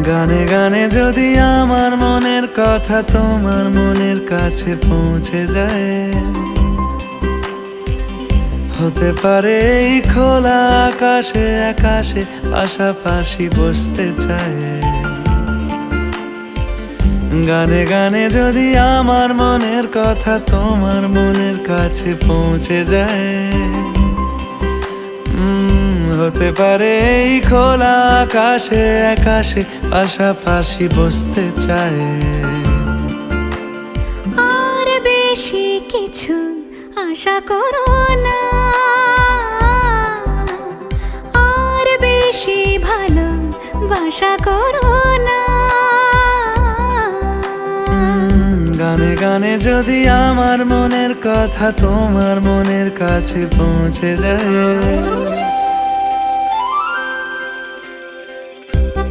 গানে গানে যদি আমার মনের কথা তোমার মনের কাছে পৌঁছে যায়, হতে পারে এই খোলা আকাশে আকাশে পাশাপাশি বসতে চায়। গানে গানে যদি আমার মনের কথা তোমার মনের কাছে পৌঁছে যায়, হতে পারে এই খোলা আকাশে আকাশে পাশাপাশি বসতে চায়। আর বেশি কিছু আশা করো না, আর বেশি ভালোবাসা করো না। গানে গানে যদি আমার মনের কথা তোমার মনের কাছে পৌঁছে যায়,